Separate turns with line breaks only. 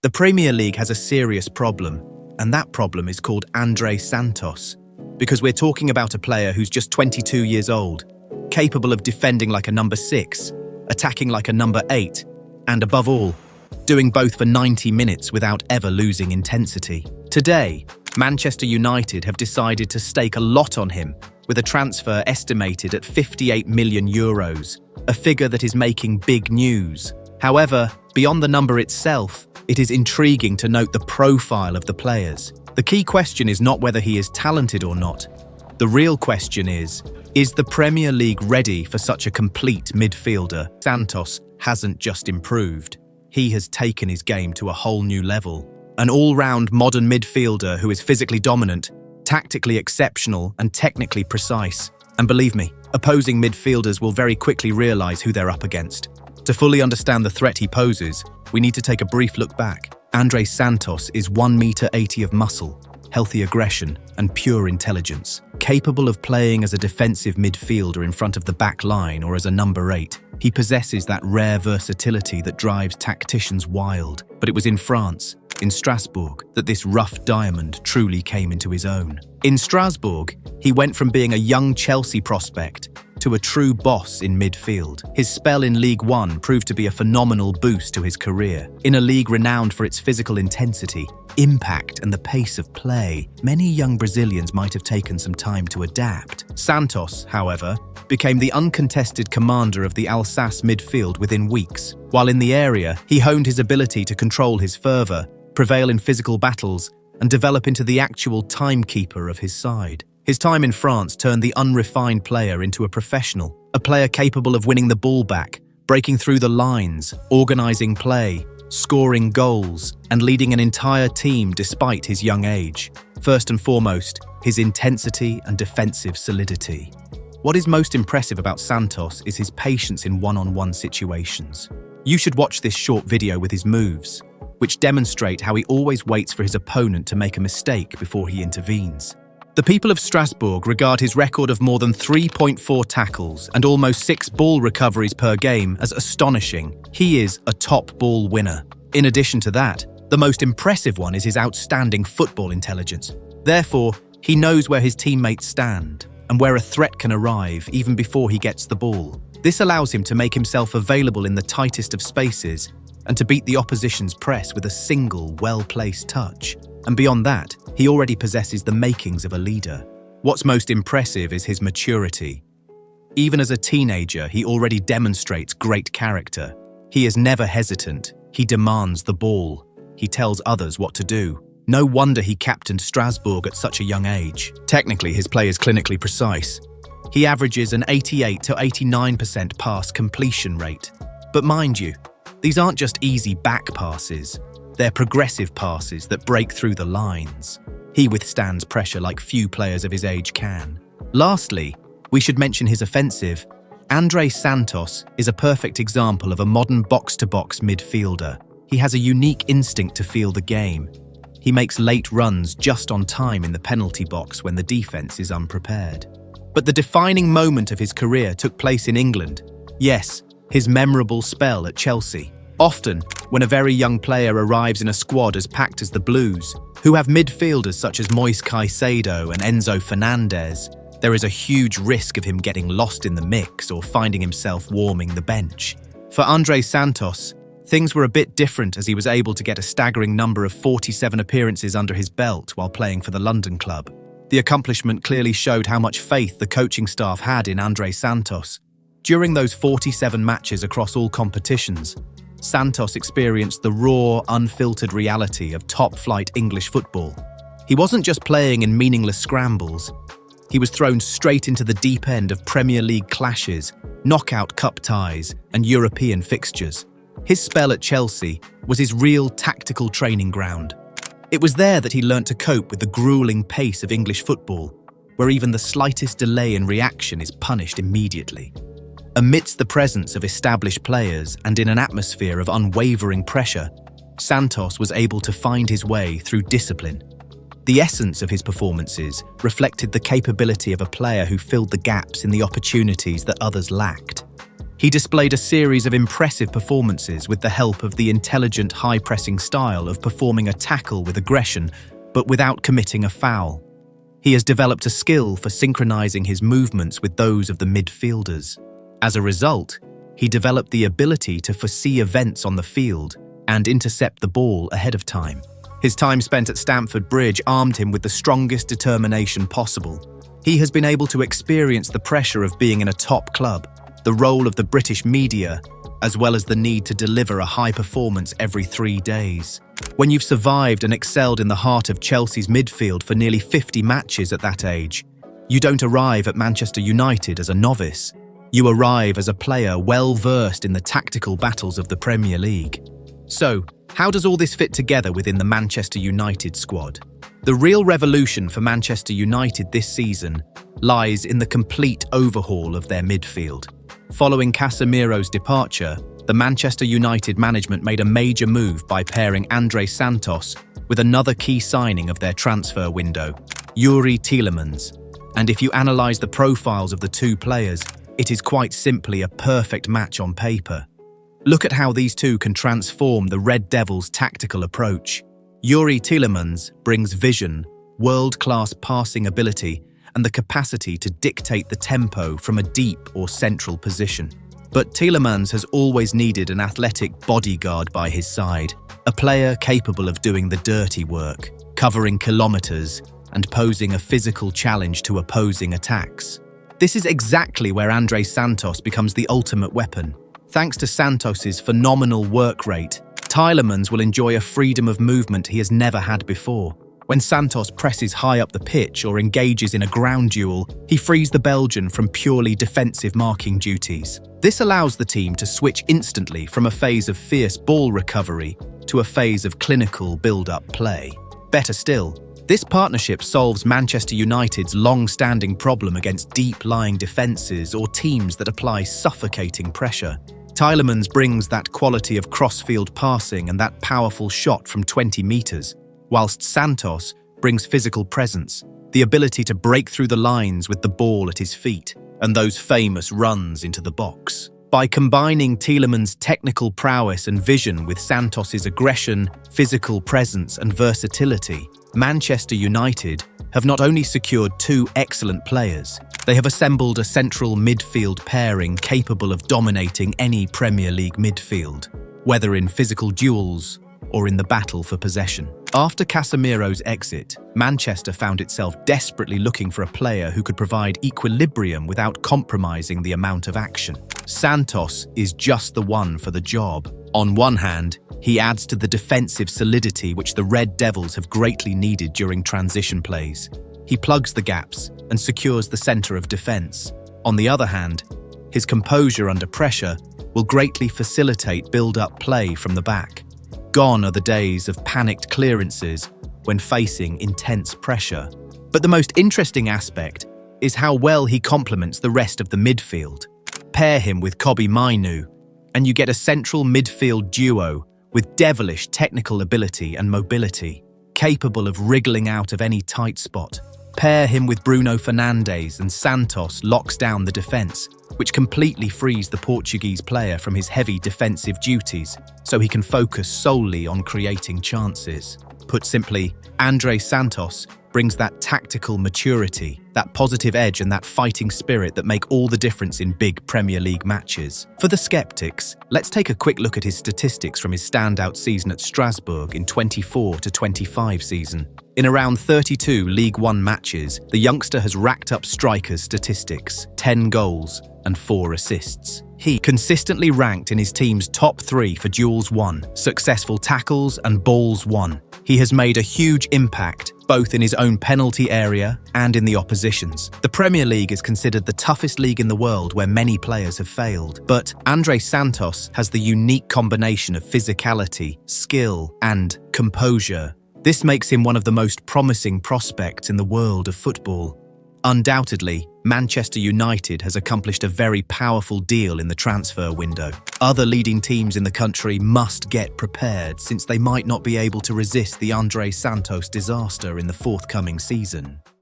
The Premier League has a serious problem, and that problem is called Andrey Santos, because we're talking about a player who's just 22 years old, capable of defending like a number 6, attacking like a number 8, and above all, doing both for 90 minutes without ever losing intensity. Today, Manchester United have decided to stake a lot on him, with a transfer estimated at €58 million, a figure that is making big news. However, beyond the number itself, it is intriguing to note the profile of the players. The key question is not whether he is talented or not. The real question is the Premier League ready for such a complete midfielder? Santos hasn't just improved. He has taken his game to a whole new level. An all-round modern midfielder who is physically dominant, tactically exceptional, and technically precise. And believe me, opposing midfielders will very quickly realize who they're up against. To fully understand the threat he poses, we need to take a brief look back. Andrey Santos is 1.80 meters of muscle, healthy aggression, and pure intelligence. Capable of playing as a defensive midfielder in front of the back line or as a number 8, he possesses that rare versatility that drives tacticians wild. But it was in France, in Strasbourg, that this rough diamond truly came into his own. In Strasbourg, he went from being a young Chelsea prospect to a true boss in midfield. His spell in League One proved to be a phenomenal boost to his career. In a league renowned for its physical intensity, impact, and the pace of play, many young Brazilians might have taken some time to adapt. Santos, however, became the uncontested commander of the Alsace midfield within weeks. While in the area, he honed his ability to control his fervour, prevail in physical battles, and develop into the actual timekeeper of his side. His time in France turned the unrefined player into a professional, a player capable of winning the ball back, breaking through the lines, organising play, scoring goals, and leading an entire team despite his young age. First and foremost, his intensity and defensive solidity. What is most impressive about Santos is his patience in one-on-one situations. You should watch this short video with his moves, which demonstrate how he always waits for his opponent to make a mistake before he intervenes. The people of Strasbourg regard his record of more than 3.4 tackles and almost 6 ball recoveries per game as astonishing. He is a top ball winner. In addition to that, the most impressive one is his outstanding football intelligence. Therefore, he knows where his teammates stand and where a threat can arrive even before he gets the ball. This allows him to make himself available in the tightest of spaces and to beat the opposition's press with a single, well-placed touch. And beyond that, he already possesses the makings of a leader. What's most impressive is his maturity. Even as a teenager, he already demonstrates great character. He is never hesitant. He demands the ball. He tells others what to do. No wonder he captained Strasbourg at such a young age. Technically, his play is clinically precise. He averages an 88 to 89% pass completion rate. But mind you, these aren't just easy back passes. They're progressive passes that break through the lines. He withstands pressure like few players of his age can. Lastly, we should mention his offensive. Andrey Santos is a perfect example of a modern box-to-box midfielder. He has a unique instinct to feel the game. He makes late runs just on time in the penalty box when the defense is unprepared. But the defining moment of his career took place in England. Yes, his memorable spell at Chelsea. Often, when a very young player arrives in a squad as packed as the Blues, who have midfielders such as Moise Caicedo and Enzo Fernandez, there is a huge risk of him getting lost in the mix or finding himself warming the bench. For Andrey Santos, things were a bit different as he was able to get a staggering number of 47 appearances under his belt while playing for the London club. The accomplishment clearly showed how much faith the coaching staff had in Andrey Santos. During those 47 matches across all competitions, Santos experienced the raw, unfiltered reality of top-flight English football. He wasn't just playing in meaningless scrambles. He was thrown straight into the deep end of Premier League clashes, knockout cup ties, and European fixtures. His spell at Chelsea was his real tactical training ground. It was there that he learnt to cope with the grueling pace of English football, where even the slightest delay in reaction is punished immediately. Amidst the presence of established players and in an atmosphere of unwavering pressure, Santos was able to find his way through discipline. The essence of his performances reflected the capability of a player who filled the gaps in the opportunities that others lacked. He displayed a series of impressive performances with the help of the intelligent high-pressing style of performing a tackle with aggression, but without committing a foul. He has developed a skill for synchronizing his movements with those of the midfielders. As a result, he developed the ability to foresee events on the field and intercept the ball ahead of time. His time spent at Stamford Bridge armed him with the strongest determination possible. He has been able to experience the pressure of being in a top club, the role of the British media, as well as the need to deliver a high performance every 3 days. When you've survived and excelled in the heart of Chelsea's midfield for nearly 50 matches at that age, you don't arrive at Manchester United as a novice. You arrive as a player well versed in the tactical battles of the Premier League. So, how does all this fit together within the Manchester United squad? The real revolution for Manchester United this season lies in the complete overhaul of their midfield. Following Casemiro's departure, the Manchester United management made a major move by pairing Andrey Santos with another key signing of their transfer window, Youri Tielemans. And if you analyse the profiles of the two players, it is quite simply a perfect match on paper. Look at how these two can transform the Red Devils' tactical approach. Youri Tielemans brings vision, world-class passing ability, and the capacity to dictate the tempo from a deep or central position. But Tielemans has always needed an athletic bodyguard by his side, a player capable of doing the dirty work, covering kilometres, and posing a physical challenge to opposing attacks. This is exactly where Andrey Santos becomes the ultimate weapon. Thanks to Santos's phenomenal work rate, Tielemans will enjoy a freedom of movement he has never had before. When Santos presses high up the pitch or engages in a ground duel, he frees the Belgian from purely defensive marking duties. This allows the team to switch instantly from a phase of fierce ball recovery to a phase of clinical build-up play. Better still, this partnership solves Manchester United's long-standing problem against deep-lying defences or teams that apply suffocating pressure. Tielemans brings that quality of cross-field passing and that powerful shot from 20 metres, whilst Santos brings physical presence, the ability to break through the lines with the ball at his feet, and those famous runs into the box. By combining Tielemans' technical prowess and vision with Santos's aggression, physical presence and versatility, Manchester United have not only secured two excellent players, they have assembled a central midfield pairing capable of dominating any Premier League midfield, whether in physical duels or in the battle for possession. After Casemiro's exit, Manchester found itself desperately looking for a player who could provide equilibrium without compromising the amount of action. Santos is just the one for the job. On one hand, he adds to the defensive solidity which the Red Devils have greatly needed during transition plays. He plugs the gaps and secures the centre of defence. On the other hand, his composure under pressure will greatly facilitate build-up play from the back. Gone are the days of panicked clearances when facing intense pressure. But the most interesting aspect is how well he complements the rest of the midfield. Pair him with Kobbie Mainoo, and you get a central midfield duo with devilish technical ability and mobility, capable of wriggling out of any tight spot. Pair him with Bruno Fernandes and Santos locks down the defence, which completely frees the Portuguese player from his heavy defensive duties, so he can focus solely on creating chances. Put simply, Andrey Santos brings that tactical maturity, that positive edge and that fighting spirit that make all the difference in big Premier League matches. For the skeptics, let's take a quick look at his statistics from his standout season at Strasbourg in 24-25 season. In around 32 League One matches, the youngster has racked up strikers' statistics, 10 goals and 4 assists. He consistently ranked in his team's top 3 for duels won, successful tackles and balls won. He has made a huge impact, both in his own penalty area and in the opposition's. The Premier League is considered the toughest league in the world where many players have failed. But Andrey Santos has the unique combination of physicality, skill and composure. This makes him one of the most promising prospects in the world of football. Undoubtedly, Manchester United has accomplished a very powerful deal in the transfer window. Other leading teams in the country must get prepared since they might not be able to resist the Andrey Santos disaster in the forthcoming season.